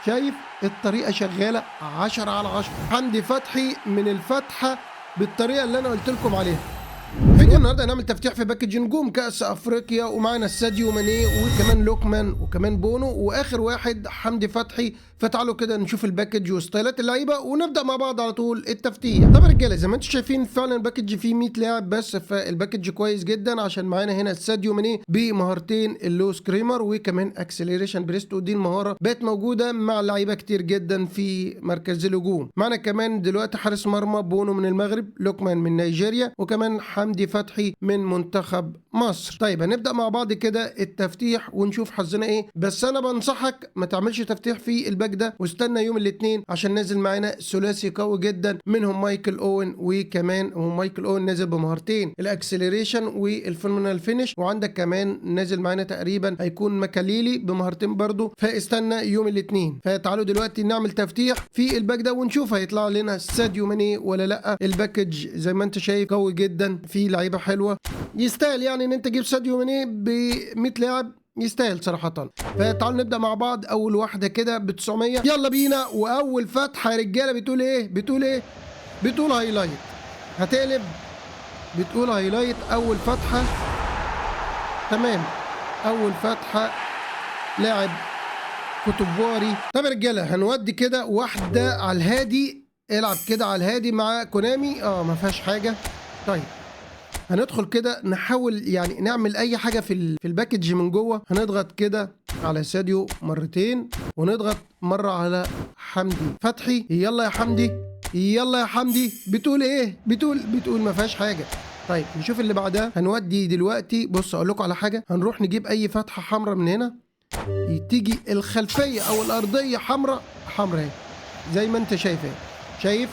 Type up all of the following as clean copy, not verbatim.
شايف الطريقة شغالة 10/10. حمدي فتحي من الفتحة بالطريقة اللي أنا قلت لكم عليها. فيديو النهارده هنعمل تفتيح في باكج نجوم كأس أفريقيا، ومعنا ساديو ماني وكمان لوكمان وكمان بونو وآخر واحد حمدي فتحي. فتعالوا كده نشوف الباكج وستايلات اللعيبة ونبدأ مع بعض على طول التفتيح. طب يا رجالة زي ما انتم شايفين فعلا الباكج فيه 100 لاعب بس، فالباكج كويس جدا عشان معانا هنا ساديو ماني بمهارتين اللو سكريمر وكمان اكسلريشن بريست، ودي المهارة بقت موجودة مع لعيبة كتير جدا في مركز الهجوم. معانا كمان دلوقتي حارس مرمى بونو من المغرب، لوكمان من نيجيريا، وكمان حمدي فتحي من منتخب مصر. طيب هنبدأ مع بعض كده التفتيح ونشوف حظنا ايه، بس انا بنصحك ما تعملش تفتيح في الباك ده واستنى يوم الاثنين عشان نازل معانا ثلاثي قوي جدا منهم مايكل اوين، وكمان مايكل اوين نازل بمهارتين الاكسلريشن والفينومينال فينش، وعندك كمان نازل معانا تقريبا هيكون مكاليلي بمهارتين برضو، فاستنى يوم الاثنين. فتعالوا دلوقتي نعمل تفتيح في الباك ده ونشوف هيطلع لنا ساديو ماني ولا لا. الباكج زي ما انت شايف قوي جدا، في لعيبه حلوه، يستاهل يعني ان انت تجيب ساديو ماني ب 100 لاعب، يستاهل صراحة. فتعالوا نبدأ مع بعض. أول واحدة كده ب 900، يلا بينا. وأول فتحة يا رجالة بتقول إيه؟ بتقول هايلايت. هتقلب بتقول هايلايت. أول فتحة تمام، أول فتحة لاعب كوتوفواري. طب يا رجالة هنودي كده واحدة على الهادي، العب كده على الهادي مع كونامي، ما فيهاش حاجة. طيب هندخل كده نحاول يعني نعمل اي حاجه في الباكج من جوه. هنضغط كده على ساديو مرتين ونضغط مره على حمدي فتحي. يلا يا حمدي، يلا يا حمدي. بتقول ايه؟ بتقول ما فيهاش حاجه. طيب نشوف اللي بعدها. هنودي دلوقتي، بص اقول لكم على حاجه، هنروح نجيب اي فتحه حمراء من هنا، تيجي الخلفيه او الارضيه حمراء اهي زي ما انت شايف اهي. شايف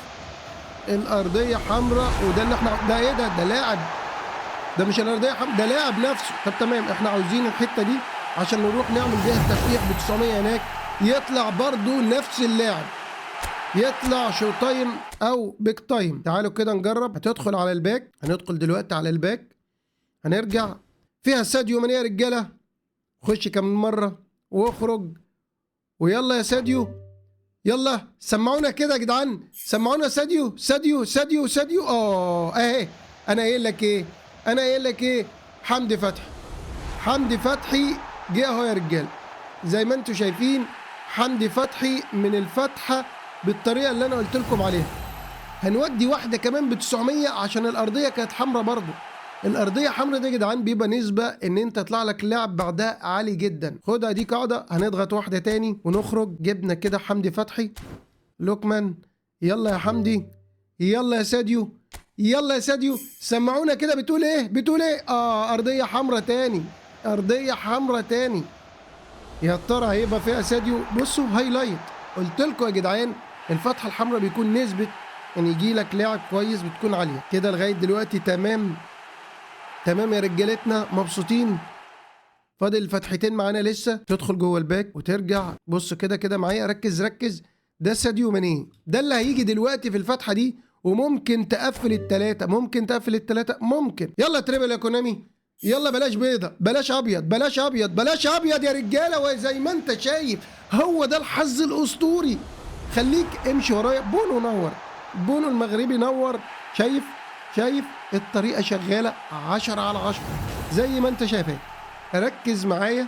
الارضيه حمراء، وده اللي احنا، ده ايه ده لاعب، ده مش الارضيه ده لاعب نفسه. طب تمام، احنا عاوزين الحته دي عشان نروح نعمل بيها التفتيح ب 900 هناك، يطلع برضو نفس اللاعب، يطلع شو تايم او بيك تايم. تعالوا كده نجرب. هتدخل على الباك، هندخل دلوقتي على الباك، هنرجع فيها ساديو ماني يا رجاله. خش كم مره واخرج، ويلا يا ساديو، يلا سمعونا كده يا جدعان، سمعونا. ساديو اهي. انا قايل لك ايه حمدي فتحي جه اهو يا رجال. زي ما انتم شايفين حمدي فتحي من الفتحه بالطريقه اللي انا قلت لكم عليها. هنودي واحده كمان ب 900 عشان الارضيه كانت حمراء برضو. الارضيه حمراء دي يا جدعان بيبقى نسبه ان انت يطلع لك لاعب بعدها عالي جدا. خدها دي قاعده. هنضغط واحده تاني ونخرج. جبنا كده حمدي فتحي، لوكمان، يلا يا حمدي، يلا يا ساديو، يلا يا ساديو. سمعونا كده. بتقول ايه؟ ارضيه حمراء تاني. يا ترى هيبقى فيها ساديو؟ بصوا هايلايت. قلت لكم يا جدعان الفتحه الحمراء بيكون نسبه ان يجي لك لاعب كويس بتكون عاليه كده. لغايه دلوقتي تمام يا رجالتنا، مبسوطين. فاضل الفتحتين معانا لسه. تدخل جوه الباك وترجع. بص كده معايا، ركز. ده ساديو ماني، ده اللي هيجي دلوقتي في الفتحه دي، وممكن تقفل التلاته، ممكن. يلا تريبل يا كونامي، يلا. بلاش بيضه، بلاش ابيض يا رجاله. وزي ما انت شايف هو ده الحظ الاسطوري. خليك امشي ورايا. بونو المغربي نور. شايف الطريقه شغاله 10/10 زي ما انت شايف. ركز معايا.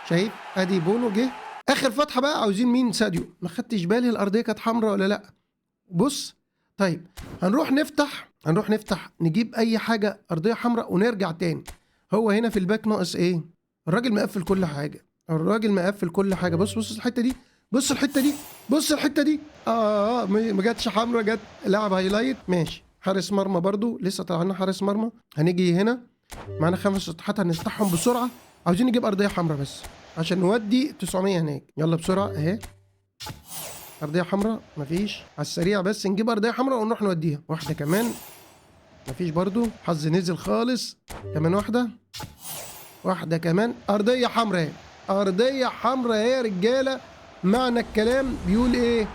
شايف ادي بونو جه. اخر فتحه بقى عاوزين مين؟ ساديو. ما خدتش بالي الارضيه كانت حمراء ولا لا. بص طيب هنروح نفتح نجيب اي حاجه ارضيه حمراء ونرجع تاني. هو هنا في الباك ناقص ايه؟ الراجل مقفل كل حاجه. بص الحته دي، بص الحته دي. ما جاتش حمراء، جت لاعب هايلايت. ماشي. حارس مرمى برضو لسه طالع لنا حارس مرمى. هنيجي هنا معانا 5 سطحات هنفتحهم بسرعه. عاوزين نجيب ارضيه حمراء بس عشان نودي 900 هناك. يلا بسرعه اهي. ارضيه حمراء مفيش. على السريع بس نجيب ارضيه حمراء ونروح نوديها. واحده كمان مفيش برضو. حظ نزل خالص. كمان واحده كمان. ارضيه حمراء يا رجاله. معنى الكلام بيقول ايه؟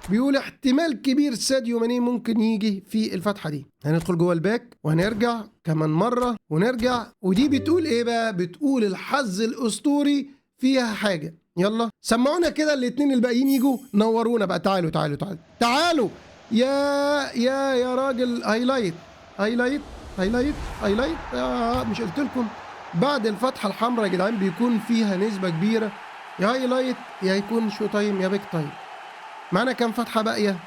بيقول احتمال كبير ساديو ماني ممكن يجي في الفتحه دي. هندخل جوه الباك وهنرجع كمان مره ونرجع. ودي بتقول ايه بقى؟ بتقول الحظ الاسطوري فيها حاجه. يلا سمعونا كده الاتنين الباقيين يجوا نورونا بقى. تعالوا تعالوا تعالوا تعالوا. يا راجل. هايلايت هايلايت هايلايت هايلايت. مش قلت لكم بعد الفتحه الحمراء يا جدعان بيكون فيها نسبه كبيره يا هايلايت يا يكون شو تايم يا بيك تايم. معانا كام فتحه باقيه؟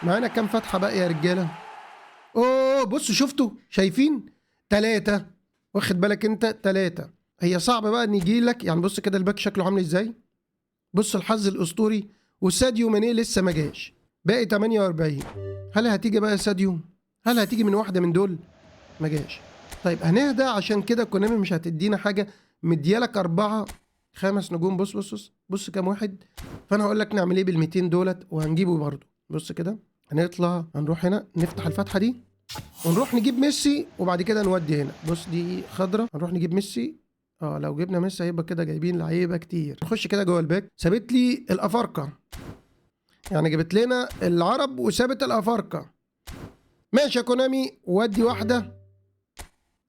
معانا كام فتحه باقيه يا رجاله؟ اوه بصوا شفتوا شايفين 3. واخد بالك انت 3. هي صعبه بقى ان يجي لك يعني. بص كده الباك شكله عامل ازاي. بص الحظ الاسطوري. وساديو ماني لسه ما جاش. باقي 48. هل هتيجي بقى ساديو؟ هل هتيجي من واحده من دول؟ ما جاش. طيب هنهدى عشان كده كونامي مش هتدينا حاجه. مديالك 4 5 نجوم. بص بص بص بص كام واحد. فانا هقول لك نعمل ايه بال200 دولت وهنجيبه برضه. بص كده هنطلع هنروح هنا نفتح الفتحه دي ونروح نجيب ميسي وبعد كده نودي هنا. بص دي خضرة. هنروح نجيب ميسي. لو جبنا ميسي هيبقى كده جايبين لعيبه كتير. نخش كده جوه الباك. سابت لي الافارقه يعني جبت لنا العرب وسابت الافارقه. ماشي يا كونامي ودي واحده.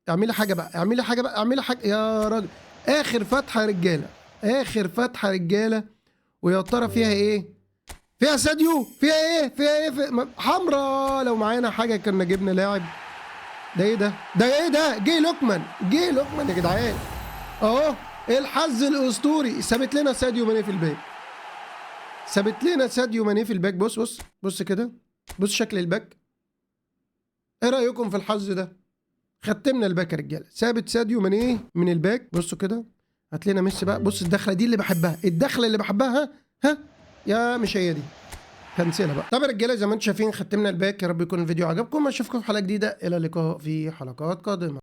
اعملي حاجه بقى اعملي حاجه بقى اعملي حاجه يا راجل. اخر فتحه يا رجاله. اخر فتحه يا رجاله. ويا ترى فيها ايه؟ فيها ساديو. فيها ايه؟ فيها ايه؟ حمراء. لو معانا حاجه كنا جبنا لاعب. ده ايه ده؟ ده ايه ده؟ جه لوكمان. جه لوكمان يا جدعان. اهو الحظ الاسطوري. سابت لنا ساديو ماني في الباك. سابت لنا ساديو ماني في الباك. بص بص بص كده. بص شكل الباك. ايه رايكم في الحظ ده؟ ختمنا الباك يا رجاله. سابت ساديو ماني من الباك. بصوا كده. هات لنا ميسي بقى. بص الدخله دي اللي بحبها. الدخله اللي بحبها. ها يا مش هي دي. كنسلها بقى. طب يا رجاله زي ما انتم شايفين ختمنا الباك. يا رب يكون الفيديو عجبكم. اشوفكم في حلقه جديده. الى اللقاء في حلقات قادمه.